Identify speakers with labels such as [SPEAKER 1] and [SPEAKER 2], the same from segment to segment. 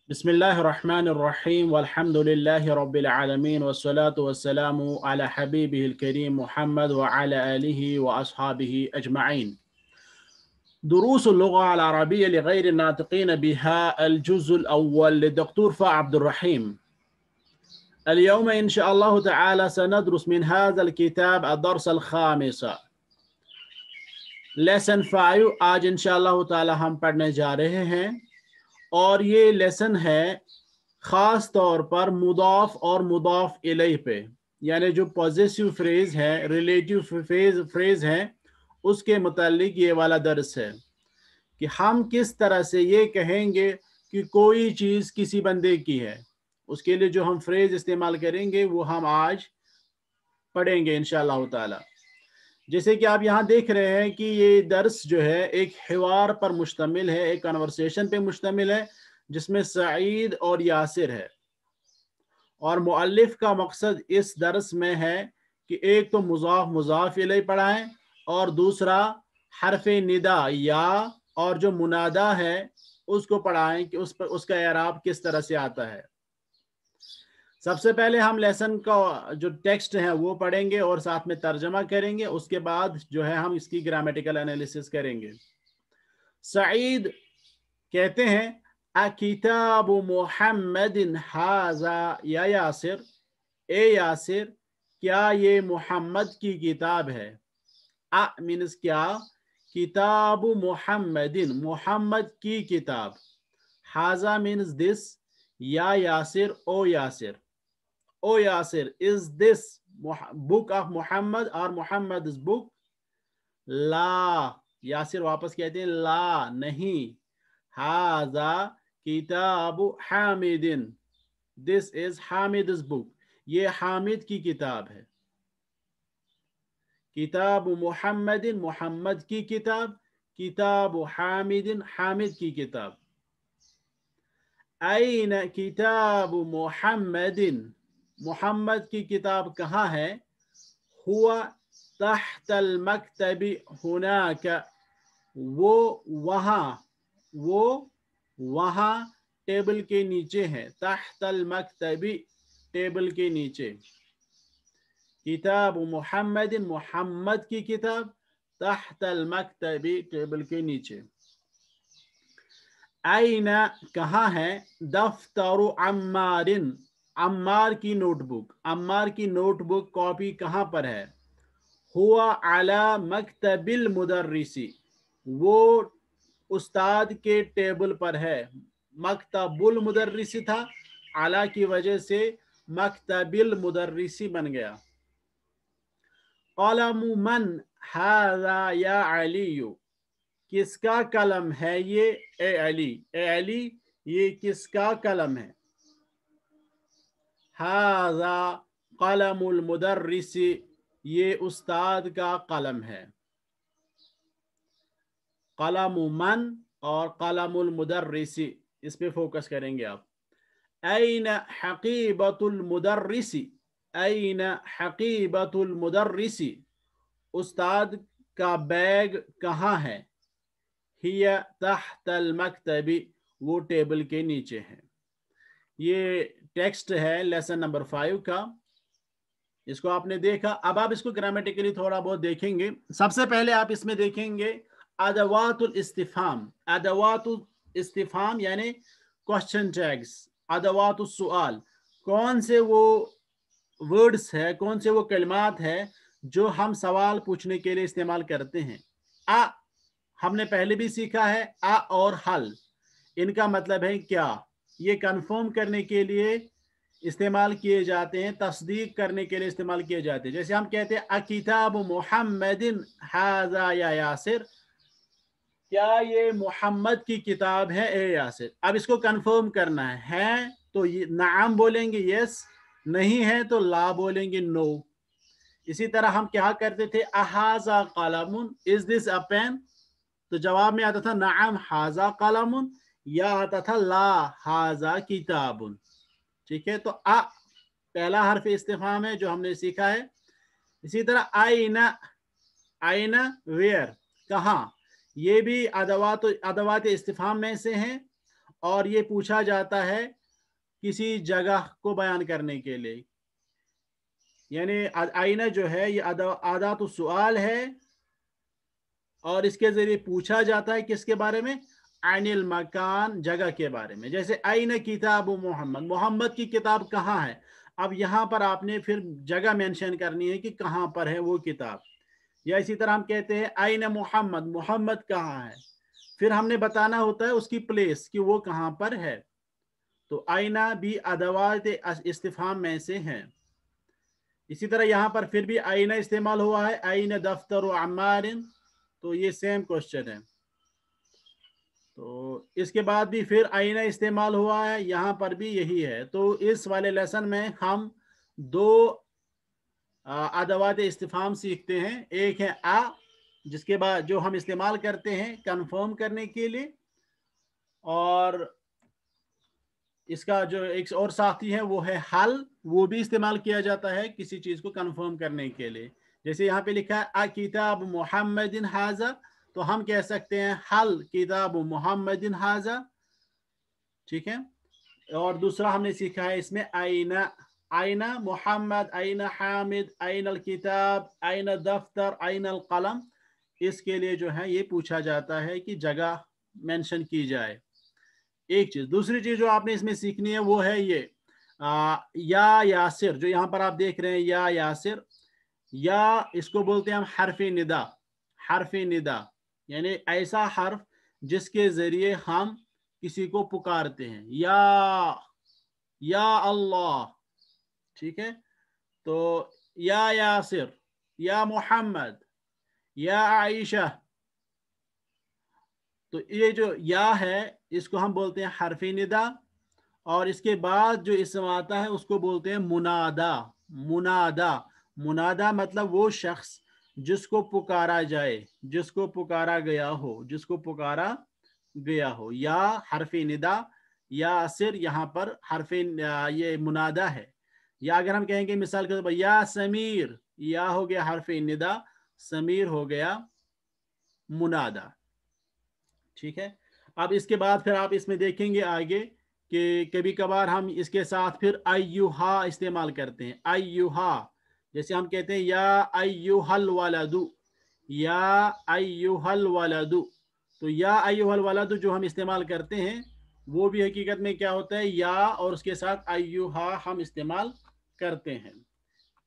[SPEAKER 1] बिस्मिल्लाहिर्रहमानिर्रहीम वल्हम्दुलिल्लाहि रब्बिल आलमीन वस्सलातु वस्सलामु अला हबीबिहिल करीम मुहम्मद व अला आलिहि व अस्हाबिहि अजमईन। दुरूसुल लुगा अल अरबिय्या लिगैर नातिकीन बिहा अल जुज़्उल अव्वल लिदक्तूर फ़ा अब्दुर्रहीम। اليوم إن شاء الله تعالى سندرس من هذا الكتاب الدرس الخامس लेसन 5 आज इंशाअल्लाह ताला हम पढ़ने जा रहे हैं और ये लेसन है ख़ास तौर पर मुदाफ और मुदाफ इलैह पे, यानी जो पॉजेसिव फ्रेज है, रिलेटिव फ्रेज है, उसके मुतालिक ये वाला दर्स है कि हम किस तरह से ये कहेंगे कि कोई चीज़ किसी बंदे की है। उसके लिए जो हम फ्रेज इस्तेमाल करेंगे वो हम आज पढ़ेंगे इंशाअल्लाह ताला। जैसे कि आप यहाँ देख रहे हैं कि ये दर्स जो है एक हिवार पर मुश्तमिल है, एक कन्वर्सेशन पे मुश्तमिल है जिसमें सईद और यासिर है। और मुअल्लिफ का मकसद इस दर्स में है कि एक तो मुज़ाफ मुज़ाफ इलैह पढ़ाएं और दूसरा हरफ़े निदा या और जो मुनादा है उसको पढ़ाएं कि उस पर उसका एराब किस तरह से आता है। सबसे पहले हम लेसन का जो टेक्स्ट है वो पढ़ेंगे और साथ में तर्जमा करेंगे। उसके बाद जो है हम इसकी ग्रामेटिकल एनालिसिस करेंगे। सईद कहते हैं अकिताबु मुहम्मदिन हाजा या यासिर, ए यासिर क्या ये मुहम्मद की किताब है। अ मीन्स क्या, किताबु मुहम्मदिन मुहम्मद की किताब, हाजा मीन्स दिस, या Yasir O Yasir, O Yasir is this book of Muhammad और मुहम्मद इज बुक। ला, यासिर वापस कहते हैं ला नहीं, हाजा किताबु हामिदिन, दिस इज हामिद बुक, ये हामिद की किताब है। किताबु मुहम्मदिन मुहम्मद की किताब, किताबु हामिदिन हामिद की किताब। ऐन किताबु मुहम्मदिन, मुहम्मद की किताब कहाँ है। हुआ तहतल मकतबी हुनाका, वो वहाँ टेबल के नीचे है। तहतल मकतबी टेबल के नीचे। किताब मुहम्मदिन मुहम्मद की किताब, तहतल मकतबी टेबल के नीचे। आईना कहाँ है, दफ्तरु अम्मारिन, अम्मार की नोटबुक, अम्मार की नोटबुक कॉपी कहाँ पर है। हुआ अला मकतबिल मुदर्रिसी, वो उस्ताद के टेबल पर है। मकतबुल मुदर्रिसी था, अला की वजह से मकतबिल मुदर्रिसी बन गया। कलमु मन हाजा या अलियु, किसका कलम है ये, ए अली, ए अली ये किसका कलम है। हाजा कलमुल मुदर्रिसी, ये उस्ताद का कलम है। कलमु मन और कलमुल मुदर्रिसी, इस पे फोकस करेंगे आप। ऐन हकीबतुल मुदर्रिसी, ऐन हकीबतुल मुदर्रिसी, उस्ताद का बैग कहाँ है। हिया तहतल मकतबी, वो टेबल के नीचे है। ये टेक्स्ट है लेसन नंबर 5 का, इसको आपने देखा। अब आप इसको ग्रामेटिकली थोड़ा बहुत देखेंगे। सबसे पहले आप इसमें देखेंगे अदवातुल इस्तिफाम, अदवातुल इस्तिफाम यानी क्वेश्चन टैग्स, अदवातुल सुआल, कौन से वो वर्ड्स है, कौन से वो कलिमात है जो हम सवाल पूछने के लिए इस्तेमाल करते हैं। आ हमने पहले भी सीखा है, आ और हल, इनका मतलब है क्या, ये कंफर्म करने के लिए इस्तेमाल किए जाते हैं, तस्दीक करने के लिए इस्तेमाल किए जाते हैं। जैसे हम कहते हैं अकिताब मुहम्मदिन हाजा या यासिर, क्या ये मुहम्मद की किताब है ए यासिर। अब इसको कंफर्म करना है तो ये नाम बोलेंगे यस, नहीं है तो ला बोलेंगे नो। इसी तरह हम क्या करते थे, अहाजा कलमुन, इज दिस अ पेन, तो जवाब में आता था नाम हाजा कलमुन, या आता था ला हाजा किताबुन। ठीक है, तो आ पहला हर्फ इस्तिफाम है जो हमने सीखा है। इसी तरह आईना, आईना वेयर, कहाँ, ये भी अदवात इस्तिफाम में से हैं और ये पूछा जाता है किसी जगह को बयान करने के लिए। यानी आईना जो है ये आदातु सुआल है और इसके जरिए पूछा जाता है किसके बारे में, अनिल मकान, जगह के बारे में। जैसे आईना किताब मोहम्मद, मोहम्मद की किताब कहाँ है। अब यहाँ पर आपने फिर जगह मेंशन करनी है कि कहाँ पर है वो किताब। या इसी तरह हम कहते हैं आईना मोहम्मद, मोहम्मद कहाँ है, फिर हमने बताना होता है उसकी प्लेस कि वो कहाँ पर है। तो आईना भी अदवात इस्तिफाम में से हैं। इसी तरह यहाँ पर फिर भी आईना इस्तेमाल हुआ है, आईना दफ्तर अम्मारिन, तो ये सेम क्वेश्चन है। तो इसके बाद भी फिर आईना इस्तेमाल हुआ है, यहाँ पर भी यही है। तो इस वाले लेसन में हम दो अदवात इस्तिफाम सीखते हैं। एक है जिसके बाद जो हम इस्तेमाल करते हैं कंफर्म करने के लिए, और इसका जो एक और साथी है वो है हल, वो भी इस्तेमाल किया जाता है किसी चीज को कंफर्म करने के लिए। जैसे यहाँ पे लिखा है किताब मुहम्मदिन हाजा, तो हम कह सकते हैं हल किताब मुहम्मदिन हाजा, ठीक है। और दूसरा हमने सीखा है इसमें आईना, आईना मोहम्मद, आईना हामिद, आईना किताब, आईना दफ्तर, आईना कलम। इसके लिए जो है ये पूछा जाता है कि जगह मेंशन की जाए। एक चीज, दूसरी चीज जो आपने इसमें सीखनी है वो है ये या यासिर, जो यहाँ पर आप देख रहे हैं या यासिर, या इसको बोलते हैं हम हरफे निदा। हरफे निदा यानी ऐसा हर्फ जिसके जरिए हम किसी को पुकारते हैं, या अल्लाह, ठीक है। तो या यासिर, या मोहम्मद, या आयशा, तो ये जो या है इसको हम बोलते हैं हरफे निदा। और इसके बाद जो इसम आता है उसको बोलते हैं मुनादा। मुनादा, मुनादा मतलब वो शख्स जिसको पुकारा जाए, जिसको पुकारा गया हो, जिसको पुकारा गया हो। या हरफे निदा, या सिर यहाँ पर हरफे ये मुनादा है। या अगर हम कहेंगे मिसाल के तौर पर या समीर, या हो गया हरफे निदा, समीर हो गया मुनादा, ठीक है। अब इसके बाद फिर आप इसमें देखेंगे आगे कि कभी कभार हम इसके साथ फिर अय्युहा इस्तेमाल करते हैं। अय्युहा, जैसे हम कहते हैं या अय्युहल वलदु, या अय्युहल वलदु, तो या अय्युहल वलदु जो हम इस्तेमाल करते हैं वो भी हकीकत में क्या होता है, या और उसके साथ अय्युहा हम इस्तेमाल करते हैं।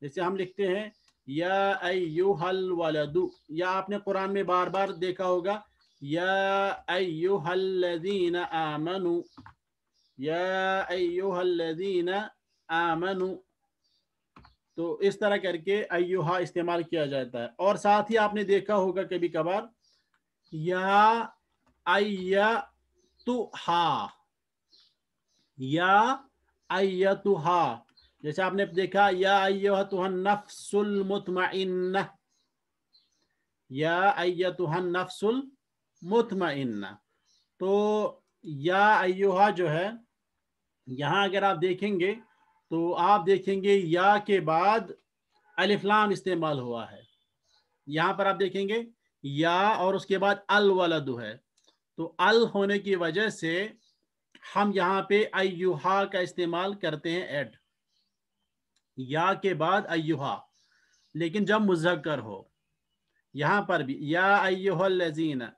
[SPEAKER 1] जैसे हम लिखते हैं या अय्युहल वलदु, या आपने कुरान में बार बार देखा होगा या अय्युहल्लज़ीना आमनु, या अय्युहल्लज़ीना आमनु, तो इस तरह करके अय्युहा इस्तेमाल किया जाता है। और साथ ही आपने देखा होगा कभी कभार या अय्यतुहा, या अय्यतुहा, जैसे आपने देखा या अय्युहतुहन नफ्सुल मुतमइन्ना, या अय्युहन नफ्सुल मुतमइन्ना। तो या अय्युहा जो है यहाँ अगर आप देखेंगे तो आप देखेंगे या के बाद अलिफ लाम इस्तेमाल हुआ है। यहाँ पर आप देखेंगे या और उसके बाद अल वलदु है, तो अल होने की वजह से हम यहाँ पे अय्युहा का इस्तेमाल करते हैं ऐड, या के बाद अय्युहा। लेकिन जब मुज़क्कर हो, यहाँ पर भी या अय्युहल्लज़ीना,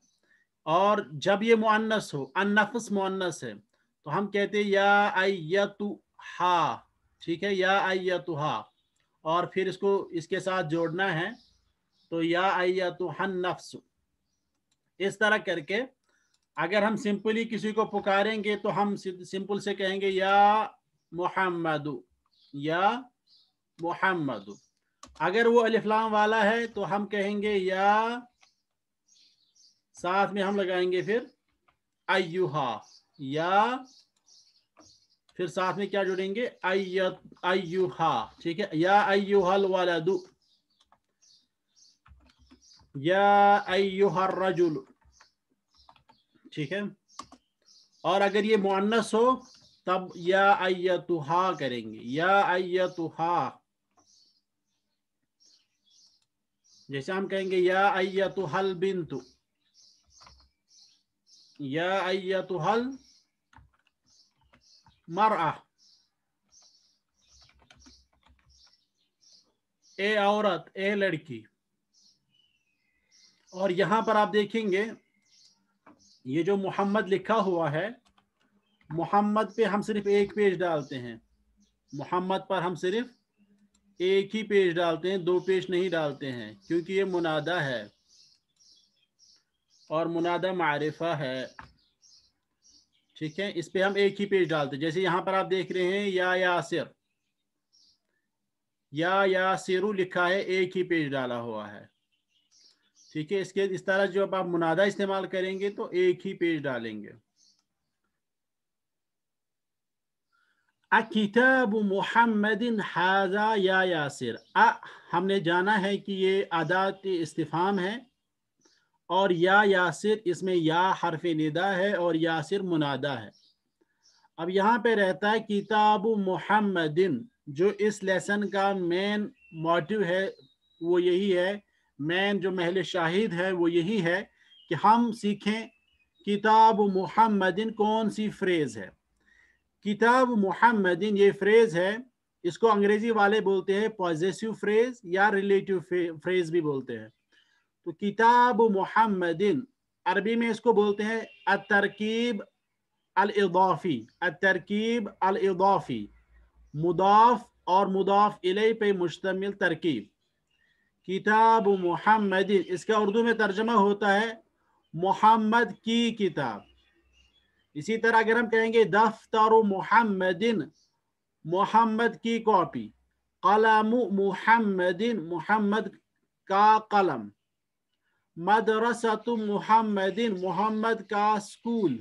[SPEAKER 1] और जब ये मुअन्नस हो, अन्नफ्स मुअन्नस है, तो हम कहते हैं या अय्यतुहा, ठीक है, या अय्यतुहा, और फिर इसको इसके साथ जोड़ना है, तो या अय्यतुहन नफ्स। इस तरह करके अगर हम सिंपली किसी को पुकारेंगे तो हम सिंपल से कहेंगे या मुहम्मदु, या मुहम्मदु। अगर वो अलिफ लाम वाला है तो हम कहेंगे या, साथ में हम लगाएंगे फिर अय्युहा, या फिर साथ में क्या जोड़ेंगे अय्युहा, ठीक है, या अय्युहल वलदु, या अय्युहर रजुल, ठीक है। और अगर ये मुअन्नस हो तब या अय्यतुहा करेंगे, या अय्यतुहा। जैसे हम कहेंगे या अय्यतुहल बिन्तु, या अय्यतुहल मरआ, ए औरत, ए लड़की। और यहां पर आप देखेंगे ये जो मोहम्मद लिखा हुआ है, मोहम्मद पे हम सिर्फ एक पेज डालते हैं, मोहम्मद पर हम सिर्फ एक ही पेज डालते हैं, 2 पेज नहीं डालते हैं, क्योंकि ये मुनादा है और मुनादा मारिफा है। ठीक है, इस पे हम एक ही पेज डालते हैं। जैसे यहां पर आप देख रहे हैं या यासिर, या यासिरु लिखा है, एक ही पेज डाला हुआ है। ठीक है, इसके इस तरह जब आप मुनादा इस्तेमाल करेंगे तो एक ही पेज डालेंगे। किताब मुहम्मदिन हाजा या यासिर, हमने जाना है कि ये अदात इस्तिफाम है, और या यासिर इसमें या हरफ निदा है और यासिर मुनादा है। अब यहाँ पे रहता है किताब मुहम्मदिन, जो इस लेसन का मेन मोटिव है वो यही है, मेन जो महल शाहिद है वो यही है कि हम सीखें किताब मुहम्मदिन कौन सी फ्रेज है। किताब मुहम्मदिन ये फ्रेज है, इसको अंग्रेजी वाले बोलते हैं पॉजेसिव फ्रेज या रिलेटिव फ्रेज भी बोलते हैं। तो किताब मुहम्मदिन अरबी में इसको बोलते हैं अतरकीब अल-इदाफी, अतरकीब अल-इदाफी, मुदाफ और मुदाफ इलै पे मुश्तमिल तरकीब। किताब मुहम्मदिन, इसका उर्दू में तर्जमा होता है मोहम्मद की किताब। इसी तरह अगर हम कहेंगे दफ्तर मुहम्मदिन, मोहम्मद की कॉपी, कलम मुहम्मदिन, मोहम्मद का कलम, मदरसतु मुहम्मदिन, मोहम्मद का स्कूल।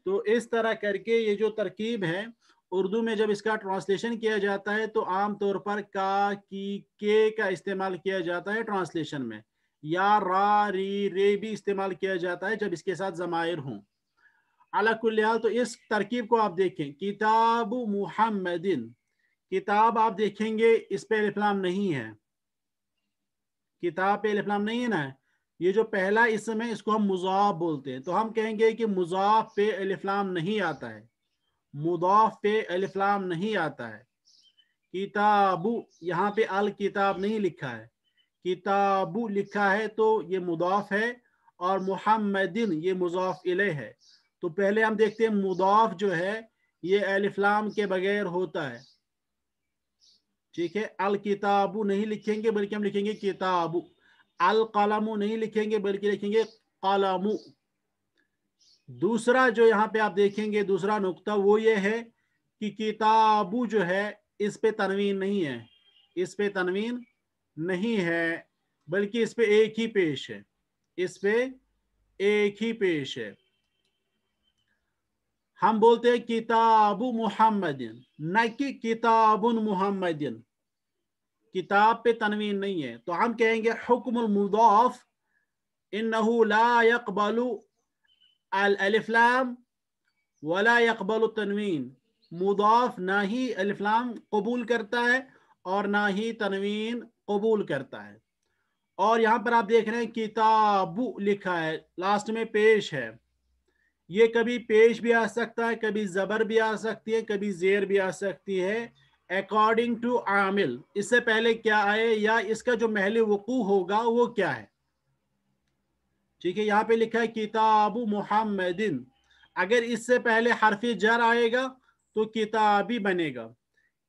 [SPEAKER 1] तो इस तरह करके ये जो तरकीब है, उर्दू में जब इसका ट्रांसलेशन किया जाता है तो आम तौर पर का, की, के का इस्तेमाल किया जाता है ट्रांसलेशन में, या रा, री, रे भी इस्तेमाल किया जाता है जब इसके साथ ज़माइर हों। अला कुल्ली हाल, तो इस तरकीब को आप देखें, किताब मुहम्मदिन, किताब आप देखेंगे इस पे अलिफ लाम नहीं है, किताब पे अलिफ लाम नहीं है ना। ये जो पहला इसम है इसको हम मुज़ाफ बोलते हैं, तो हम कहेंगे कि मुज़ाफ पे अलिफ लाम नहीं आता है, मुदाफ पे अलिफ लाम नहीं आता है। किताबु, यहाँ पे अल किताब नहीं लिखा है, किताबु लिखा है, तो ये मुदाफ है, और मुहम्मदिन ये मुज़ाफ इलै है। तो पहले हम देखते हैं मुदाफ जो है ये अलिफ लाम के बगैर होता है। ठीक है, अल किताबु नहीं लिखेंगे बल्कि हम लिखेंगे किताबु। अल कलमु नहीं लिखेंगे बल्कि लिखेंगे कलमु। दूसरा जो यहाँ पे आप देखेंगे दूसरा नुक्ता वो ये है कि किताबु जो है इस पे तनवीन नहीं है, इस पे तनवीन नहीं है, बल्कि इस पे एक ही पेश है, इस पे एक ही पेश है। हम बोलते हैं किताबु मुहम्मदिन, न कि किताबुन मुहम्मदिन, किताब पे तनवीन नहीं है। तो हम कहेंगे हुक्मुल मुदाफ इन्नहु ला यक़बलु अल अलिफ लाम वला यक़बलु तनवीन, मुदाफ ना ही अलिफ लाम कबूल करता है और ना ही तनवीन कबूल करता है। और यहाँ पर आप देख रहे हैं किताबु लिखा है, लास्ट में पेश है, ये कभी पेश भी आ सकता है, कभी जबर भी आ सकती है, कभी जेर भी आ सकती है, अकॉर्डिंग टू आमिल, इससे पहले क्या आए या इसका जो महल वकू होगा वो क्या है। ठीक है, यहाँ पे लिखा है किताबु मुहम्मदिन, अगर इससे पहले हरफी जर आएगा तो किताबी बनेगा।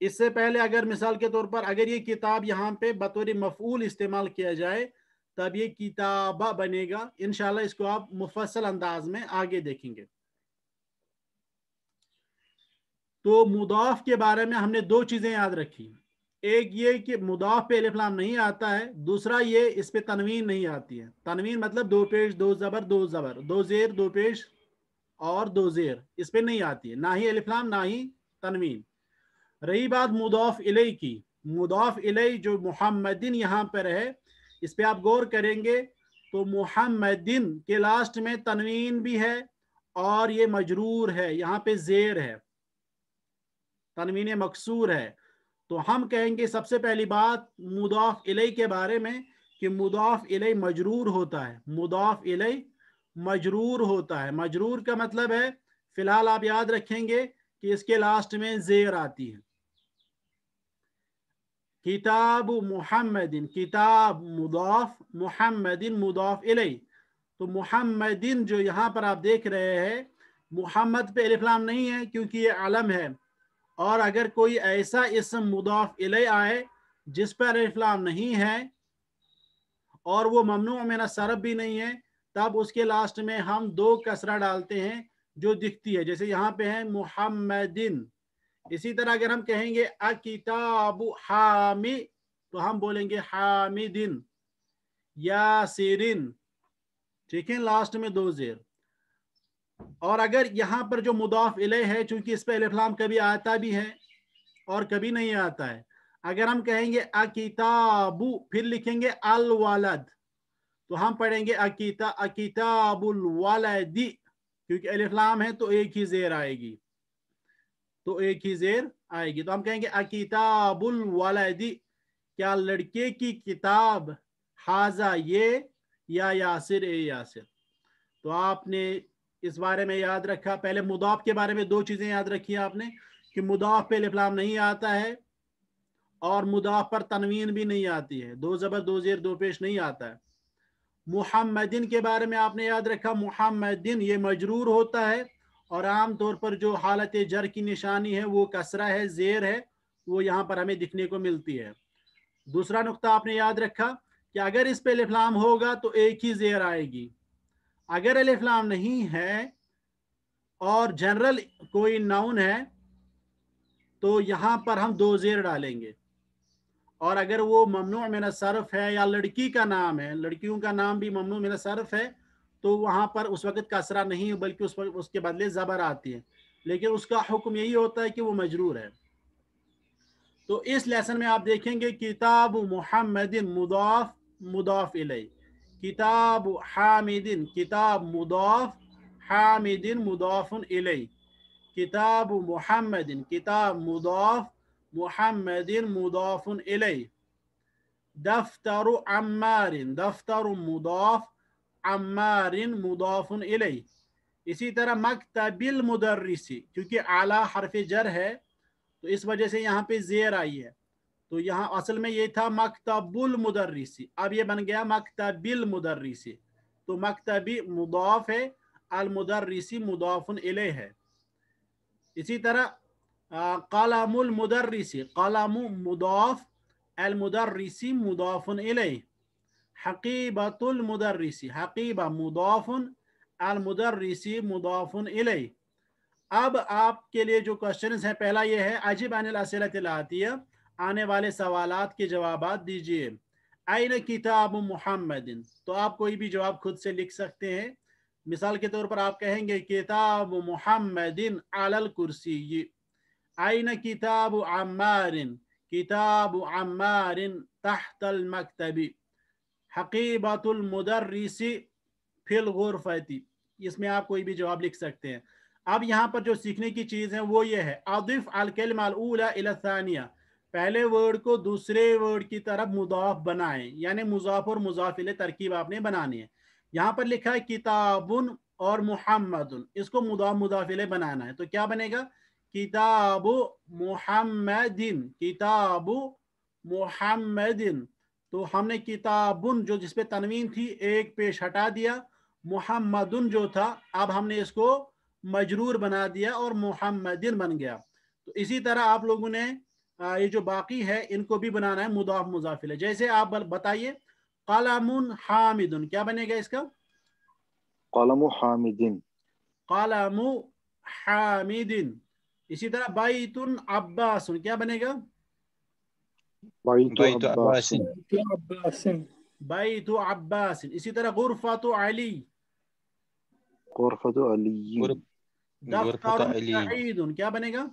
[SPEAKER 1] इससे पहले अगर मिसाल के तौर पर अगर ये किताब यहाँ पे बतौर मफऊल इस्तेमाल किया जाए तब ये किताबा बनेगा। इंशाल्लाह इसको आप मुफस्सल अंदाज में आगे देखेंगे। तो मुदाफ के बारे में हमने 2 चीजें याद रखी, एक ये कि मुदाफ पे अलिफ लाम नहीं आता है, दूसरा ये इस पे तनवीन नहीं आती है। तनवीन मतलब 2 पेश 2 जबर 2 जबर 2 जेर 2 पेश और 2 जेर, इस पे नहीं आती है, ना ही अलिफ लाम ना ही तनवीन। रही बात मुदाफ इलै की, मुदाफ इलै जो मुहम्मदिन यहाँ पर है, इस पे आप गौर करेंगे तो मुहम्मदिन के लास्ट में तनवीन भी है और ये मजरूर है, यहाँ पे जेर है, तनवीन मकसूर है। तो हम कहेंगे सबसे पहली बात मुदाफ इलै के बारे में कि मुदाफ इलै मजरूर होता है, मुदाफ इलै मजरूर होता है। मजरूर का मतलब है, फिलहाल आप याद रखेंगे कि इसके लास्ट में जेर आती है। किताब मुहम्मदिन, किताब मुदाफ, मुहम्मदिन मुदाफ इलै। तो मुहम्मदिन जो यहाँ पर आप देख रहे हैं, मुहम्मद पे अलिफ लाम नहीं है क्योंकि ये आलम है। और अगर कोई ऐसा इस्म मुदाफ इलै आए जिस पर अलिफ लाम नहीं है और वो ममनू मिन सरफ भी नहीं है, तब उसके लास्ट में हम दो कसरा डालते हैं जो दिखती है, जैसे यहाँ पे है मुहम्मदिन। इसी तरह अगर हम कहेंगे अकिताबु हामी, तो हम बोलेंगे हामिदिन, यासिरिन, ठीक है, लास्ट में दो जेर। और अगर यहाँ पर जो मुदाफ इलै है, चूंकि इस पे अलिफ लाम कभी आता भी है और कभी नहीं आता है, अगर हम कहेंगे अकिताबु फिर लिखेंगे अल वालद, तो हम पढ़ेंगे अकिताबुल वालदी, क्योंकि अलिफ लाम है तो एक ही जेर आएगी, तो एक ही जेर आएगी। तो हम कहेंगे अकिताबुल वालदी, क्या लड़के की किताब, हाजा ये, या यासिर ए यासिर। तो आपने इस बारे में याद रखा, पहले मुदाफ के बारे में दो चीजें याद रखी आपने, कि मुदाफ पे अलिफ लाम नहीं आता है और मुदाफ पर तनवीन भी नहीं आती है, दो जबर दो जेर दो पेश नहीं आता है। मुहम्मदिन के बारे में आपने याद रखा, मुहम्मदिन ये मजरूर होता है और आम तौर पर जो हालत जर की निशानी है वो कसरा है, जेर है, वो यहाँ पर हमें दिखने को मिलती है। दूसरा नुक्ता आपने याद रखा कि अगर इस पे अलिफ लाम होगा तो एक ही जेर आएगी, अगर अलिफ लाम नहीं है और जनरल कोई नाउन है तो यहाँ पर हम दो जेर डालेंगे। और अगर वो ममनू मिन सरफ है या लड़की का नाम है, लड़कियों का नाम भी ममनू मिन सरफ है, तो वहां पर उस वक्त कसरा नहीं बल्कि उसके बदले जबर आती है, लेकिन उसका हुक्म यही होता है कि वो मजरूर है। तो इस लेसन में आप देखेंगे किताब मुहम्मदिन मुदाफ मुदाफ इलै, किताब हामिदिन किताब मुदाफ हामिदिन मुदाफुन इलै, किताब मुहम्मदिन किताब मुदाफ मुहम्मदिन मुदाफुन इलै, दफ्तर अम्मारिन दफ्तर मुदाफ अम्मारिन मुदाफुन इलै। इसी तरह मकतबिल मुदर्रिसी, क्योंकि आला हरफ जर है तो इस वजह से यहाँ पे जेर आई है, तो यहाँ असल में ये था मकतबुल मुदर्रिसी, अब ये बन गया मकतबिल मुदर्रिसी। तो मकतबी मुदाफ है, अल मुदर्रिसी मुदाफुन इलै है। इसी तरह कलमुल मुदर्रिसी, कलमु मुदाफ, अल मुदर्रिसी मुदाफुन इलै, हकीबतुल मुदर्रिसी, हकीबा मुदाफुन, अल मुदर्रिसी मुदाफुन इलै। अब आपके लिए जो क्वेश्चंस हैं, पहला ये है अजिब अनिल असिलतिल आतिया, आने वाले सवालात के जवाबात दीजिए। आइन किताब मुहम्मदिन, तो आप कोई भी जवाब खुद से लिख सकते हैं। मिसाल के तौर पर आप कहेंगे किताब मुहम्मदिन अलल कुर्सी, आइन किताब अम्मारिन, किताब अम्मारिन तहतल मकतबी, हकीबतुल मुदर्रिसी फिल गुरफती। इसमें आप कोई भी जवाब लिख सकते हैं। अब यहाँ पर जो सीखने की चीज है वो ये है, अदिफ अल कलिमा अल ऊला इला सानिया, पहले वर्ड को दूसरे वर्ड की तरफ मुदाफ बनाएं, यानी मुजाफ और मुजाफ इले तरकीब आपने बनानी है। यहाँ पर लिखा है किताबुन और मुहम्मदुन, इसको मुदाफ मुदाफ इले बनाना है, तो क्या बनेगा, किताबु मुहम्मदिन, किताबु मुहम्मदिन। तो हमने किताबुन जो जिसपे तनवीन थी एक पेश हटा दिया, मुहम्मदुन जो था अब हमने इसको मजरूर बना दिया और मुहम्मदिन बन गया। तो इसी तरह आप लोगों ने ये जो बाकी है इनको भी बनाना है मुदाफ मुजाफ इलैह। जैसे आप बताइए कलमुन हामिदुन, क्या बनेगा इसका,
[SPEAKER 2] कलमु हामिदिन,
[SPEAKER 1] कलमु हामिदिन। इसी तरह बैतुन अब्बासुन, क्या बनेगा,
[SPEAKER 2] बैतु अब्बासिन,
[SPEAKER 1] बैतु अब्बासिन। इसी तरह गुरफतु अली,
[SPEAKER 2] गुरफतु अली,
[SPEAKER 1] दफ्तर सईदुन, क्या बनेगा,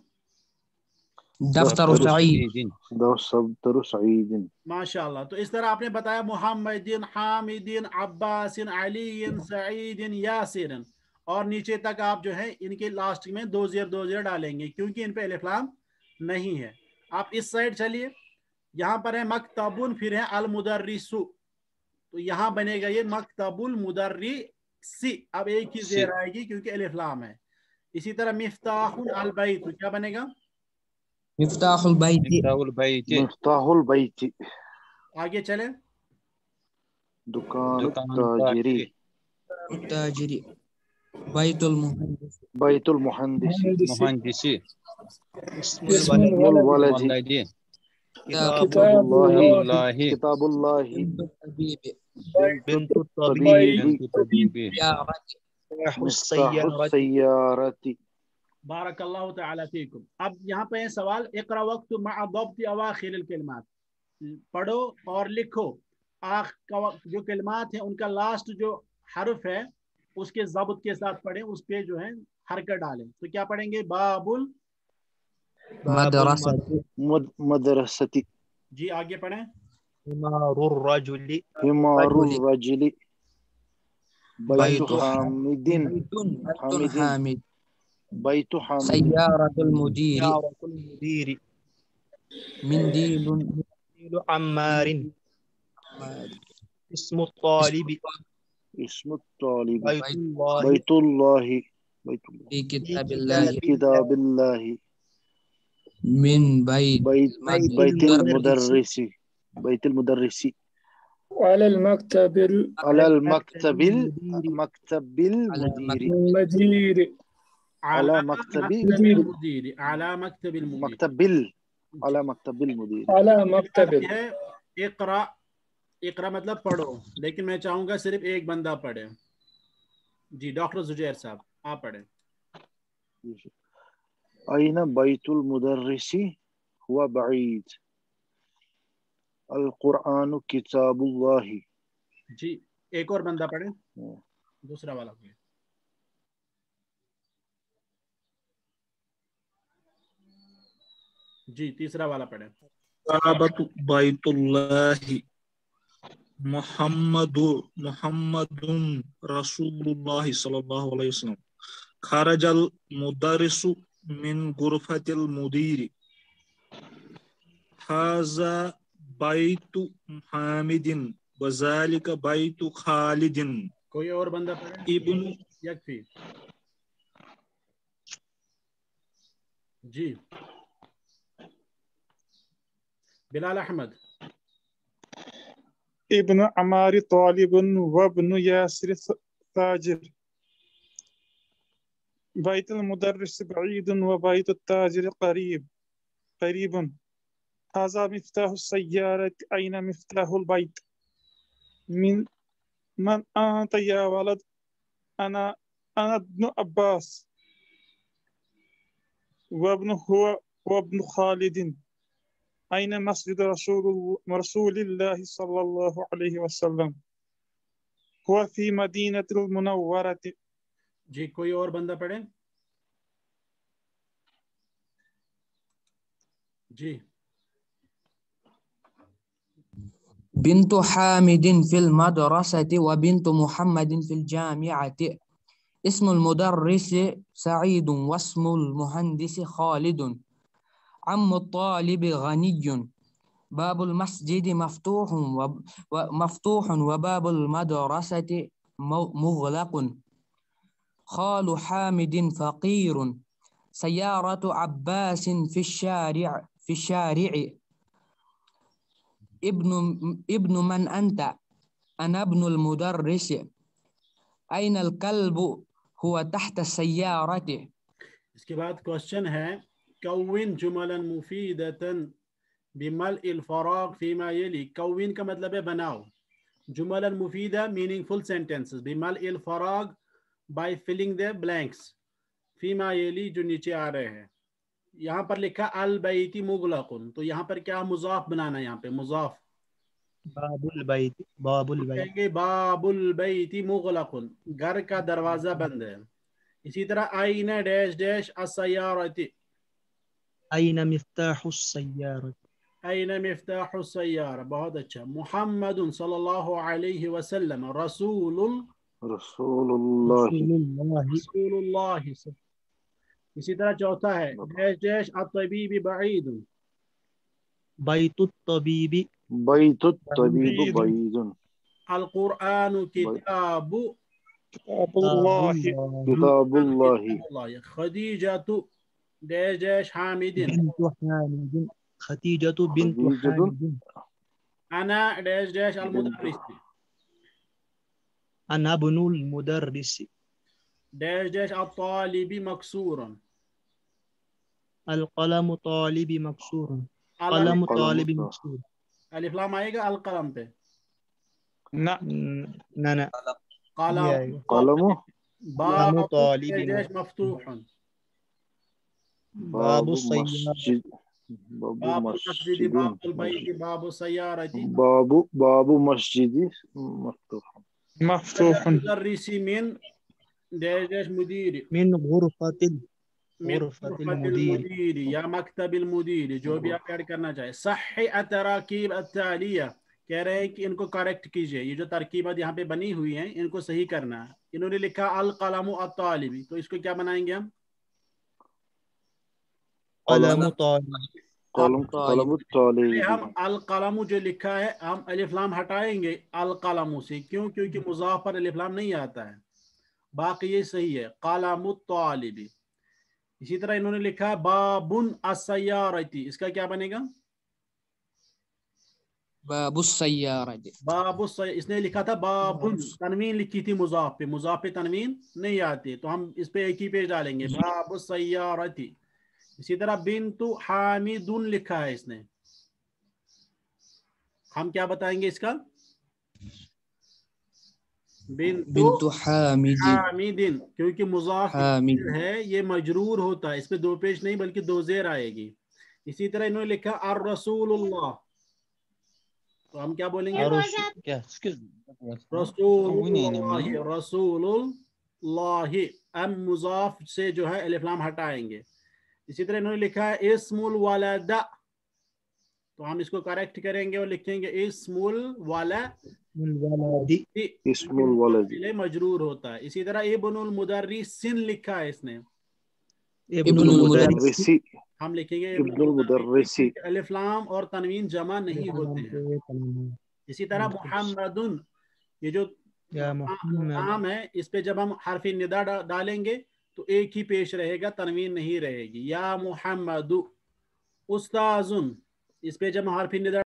[SPEAKER 3] दफ्तर सईद,
[SPEAKER 2] दफ्तर सईदिन।
[SPEAKER 1] माशाअल्लाह। तो इस तरह आपने बताया मुहम्मदिन, हामिदिन, अब्बासिन, अलीन, सईदिन, यासिरन, और नीचे तक आप जो है इनके लास्ट में दो जेर डालेंगे क्योंकि इन पे अलिफ लाम नहीं है। आप इस साइड चलिए, यहाँ पर है मकतबुन, फिर है अल मुदर्रिसु, तो यहाँ बनेगा ये मकतबुल मुदर्रिसी, अब एक ही जेर आएगी क्योंकि अलिफ लाम है। इसी तरह मिफ्ताहुन अल बैत क्या बनेगा?
[SPEAKER 3] مفتاح البيت
[SPEAKER 4] مفتاح البيت
[SPEAKER 2] مفتاح البيت
[SPEAKER 1] आगे चले।
[SPEAKER 2] دكان
[SPEAKER 4] دكان
[SPEAKER 2] التاجر
[SPEAKER 4] التاجر
[SPEAKER 3] التاجر بيت المهندس
[SPEAKER 2] بيت المهندس
[SPEAKER 4] مهندس
[SPEAKER 5] اسم
[SPEAKER 2] اسم
[SPEAKER 5] الولد
[SPEAKER 2] الولد
[SPEAKER 4] والد
[SPEAKER 5] كتاب
[SPEAKER 2] كتاب الله
[SPEAKER 5] الله
[SPEAKER 2] كتاب الله
[SPEAKER 3] بنت الطبيب
[SPEAKER 2] بنت
[SPEAKER 5] بنت الطبيب
[SPEAKER 2] الطبيب
[SPEAKER 4] بنت طبيب
[SPEAKER 3] سيارة
[SPEAKER 5] مفتاح
[SPEAKER 2] مفتاح
[SPEAKER 5] السيارة
[SPEAKER 2] السيارة
[SPEAKER 1] बारक अल्लाह तआला फीकुम। अब यहाँ पे है सवाल, इक़रा वक्त मअ ज़ब्त अवाखिर अल-कलिमात, पढ़ो और लिखो जो कलिमात हैं उनका लास्ट जो हर्फ है उसके ज़ब्त के साथ पढ़ें, उस पे जो है हरकत डालें। तो क्या पढ़ेंगे? बाबुल,
[SPEAKER 3] مدرسة
[SPEAKER 2] مدرسة
[SPEAKER 1] जी आगे पढ़ें।
[SPEAKER 5] حمار الرجل
[SPEAKER 2] حمار
[SPEAKER 3] رجل
[SPEAKER 2] الرجل بيت
[SPEAKER 3] بيت
[SPEAKER 2] حامد
[SPEAKER 3] بيت حامد
[SPEAKER 2] بيت حامد
[SPEAKER 3] سيارة المدير
[SPEAKER 5] سيارة المدير
[SPEAKER 3] منديل
[SPEAKER 5] منديل عمار اسم الطالب
[SPEAKER 2] اسم الطالب
[SPEAKER 5] بيت الله
[SPEAKER 2] بيت الله بيت الله
[SPEAKER 3] في
[SPEAKER 5] في
[SPEAKER 3] كتاب
[SPEAKER 2] في
[SPEAKER 3] الله
[SPEAKER 2] كتاب الله
[SPEAKER 3] من بيت
[SPEAKER 2] بيت بيت
[SPEAKER 3] المدرس
[SPEAKER 2] المدرس بيت المدرس
[SPEAKER 5] على المكتب
[SPEAKER 2] على المكتب
[SPEAKER 5] المدير
[SPEAKER 2] مكتب
[SPEAKER 3] على
[SPEAKER 2] المدير
[SPEAKER 5] المدير
[SPEAKER 2] على مكتب
[SPEAKER 1] المدير على مكتب المدير
[SPEAKER 2] مكتب على مكتب المدير
[SPEAKER 5] على مكتب
[SPEAKER 1] है इक़रा, इक़रा मतलब पढ़ो, लेकिन मैं चाहूंगा सिर्फ एक बंदा पढ़े। जी डॉक्टर जुजैर साहब आप पढ़े।
[SPEAKER 2] أين بيت المدرس هو بعيد القرآن كتاب الله
[SPEAKER 1] जी एक और बंदा पढ़े, दूसरा वाला कोई। जी तीसरा वाला पढ़े।
[SPEAKER 6] كتابة بيت الله محمد رسول الله صلى الله عليه وسلم خرج المدرس من غرفة المدير هذا بيت حامد وذلك بيت خالد
[SPEAKER 1] कोई और बंदा पढ़े।
[SPEAKER 6] ابن
[SPEAKER 1] यकफी। जी बिलाल अहमद।
[SPEAKER 7] ابن عمار طالب وابن ياسر تاجر بيت المدرس بعيد وبيت التاجر قريب هذا مفتاح السيارة أين مفتاح البيت من أنت يا ولد أنا ابن عباس وابن خالد أين مسجد رسول الله صلى الله عليه وسلم هو في مدينة المنورة
[SPEAKER 1] जी कोई और बंदा पढ़े। जी
[SPEAKER 3] بنت حامد في المدرسة وبنت محمد في الجامعة اسم المدرس سعيد واسم المهندس خالد عم الطالب غني باب المسجد مفتوح وباب المدرسة مغلق خال حامد فقير سيارة عباس في الشارع ابن من أنت أنا ابن المدرس أين الكلب هو تحت السيارة
[SPEAKER 1] इसके बाद क्वेश्चन है कौविन जुमलन मुफीदतन बिमल इल फराग फीमा यली। कौविन का मतलब है बनाओ, जुमलन मुफीदा मीनिंगफुल सेंटेंसेस, बिमल इल फराग बाय फिलिंग द ब्लैंक्स, फीमा यली जो नीचे आ रहे हैं। यहाँ पर लिखा अल बैती मुगलकुन, तो यहाँ पर क्या मुजाफ बनाना है, यहाँ पे मुजाफ
[SPEAKER 5] बाबुल बैत
[SPEAKER 1] कहेंगे बाबुल बैती मुगलकुन, घर का दरवाजा बंद है। इसी तरह आईना डैश डैश अस्सयारती,
[SPEAKER 5] أين مفتاح السيارة
[SPEAKER 1] आईना मिफ्ताहु सय्यारा, बहुत अच्छा। मुहम्मदुन सल्लल्लाहु अलैहि वसल्लम
[SPEAKER 2] رسول الله
[SPEAKER 1] रसूलुल्लाह। इसी तरह चौथा है डैश डैश अत्तबीबी बईदुन,
[SPEAKER 5] بيت الطبيب
[SPEAKER 2] بيت الطبيب بعيد
[SPEAKER 1] अल कुरआन किताबु
[SPEAKER 7] Kitabullahi.
[SPEAKER 2] Kitabullahi.
[SPEAKER 1] Khadijatu dash dash Hamidin.
[SPEAKER 5] بنت حامد خديجة بنت
[SPEAKER 2] Khadija.
[SPEAKER 5] Hamid
[SPEAKER 1] Ana dash dash al-mudarris.
[SPEAKER 5] أنا ابن المدرس
[SPEAKER 1] dash dash al-talibi maksuran.
[SPEAKER 5] القلم طالب مكسور
[SPEAKER 1] Al
[SPEAKER 5] قلم
[SPEAKER 2] القلم
[SPEAKER 5] طالب
[SPEAKER 2] طالب.
[SPEAKER 5] مكسور
[SPEAKER 1] alif lam आएगा al-qalam पे.
[SPEAKER 7] Na.
[SPEAKER 5] نانا
[SPEAKER 1] qalam
[SPEAKER 2] قلم.
[SPEAKER 1] باب
[SPEAKER 5] طالب
[SPEAKER 1] dash dash مفتوح.
[SPEAKER 5] باب السيارة
[SPEAKER 2] مسجد. باب
[SPEAKER 1] باب المسجد باب
[SPEAKER 2] مسجد.
[SPEAKER 1] البيت باب السيارة.
[SPEAKER 2] باب مسجد مفتوح.
[SPEAKER 7] مفتوح.
[SPEAKER 1] المدرس من dash dash مدير.
[SPEAKER 5] من غرفة
[SPEAKER 1] من
[SPEAKER 5] غرفة
[SPEAKER 1] غرفة
[SPEAKER 5] المدير
[SPEAKER 1] المدير या मकतब المدير जो भी आप ऐड करना चाहे. सही अतराकीब अत्तालिया कह रहे हैं कि इनको करेक्ट कीजिए. ये जो तरकीबात यहाँ पे बनी हुई हैं इनको सही करना है. इन्होंने लिखा अल कलम अत्तालिबी तो इसको क्या बनाएंगे हम?
[SPEAKER 5] قلم طالب
[SPEAKER 2] قلم
[SPEAKER 1] पहले
[SPEAKER 2] الطالب.
[SPEAKER 1] हम अल कलम जो लिखा है हम अलिफ लाम हटाएंगे अल कलम से. क्यों? क्योंकि मुजाफ पर अलिफ लाम नहीं आता है. बाकी ये सही है कलम तालिबी. इसी तरह इन्होंने लिखा है बाबुन अस्सयारती. इसका क्या बनेगा?
[SPEAKER 3] बाबुस सय्यारति
[SPEAKER 1] इसने लिखा था बाबुन. तनवीन लिखी थी मुजाफ पे तनवीन नहीं आती तो हम इस पे एक ही पेज डालेंगे बाबुस सय्यारती. इसी तरह बिन्तु हामिदुन लिखा है इसने. हम क्या बताएंगे इसका?
[SPEAKER 3] बिन्तु हामिदिन
[SPEAKER 1] हामिदिन क्योंकि मुजाफ
[SPEAKER 3] हामिद
[SPEAKER 1] है ये मजरूर होता है. इस पे दो पेश नहीं बल्कि दो जेर आएगी. इसी तरह इन्होंने लिखा अर रसूलुल्लाह तो हम क्या बोलेंगे? रसूलुल्लाह. अब मुजाफ से जो है अलिफ लाम हटाएंगे. इसी तरह इन्होंने लिखा है इस्मुल वलदा तो हम इसको करेक्ट करेंगे और लिखेंगे इस्मुल वलदी.
[SPEAKER 2] इस्मुल वलदी
[SPEAKER 1] मजरूर होता है. इसी तरह इब्नुल मुदर्रिसिन लिखा है इसने.
[SPEAKER 5] इब्नुल मुदर्रिस
[SPEAKER 1] हम लिखेंगे
[SPEAKER 2] इब्नुल मुदर्रिसी.
[SPEAKER 1] अलिफ लाम और तनवीन जमा नहीं होते हैं. इसी तरह मुहम्मदुन ये जो
[SPEAKER 5] या मुहम्मद
[SPEAKER 1] नाम है इस पे जब हम हरफ निदा डालेंगे तो एक ही पेश रहेगा तनवीन नहीं रहेगी. या मुहम्मदु. उस्ताजुन इस पे जब हम हरफ निदा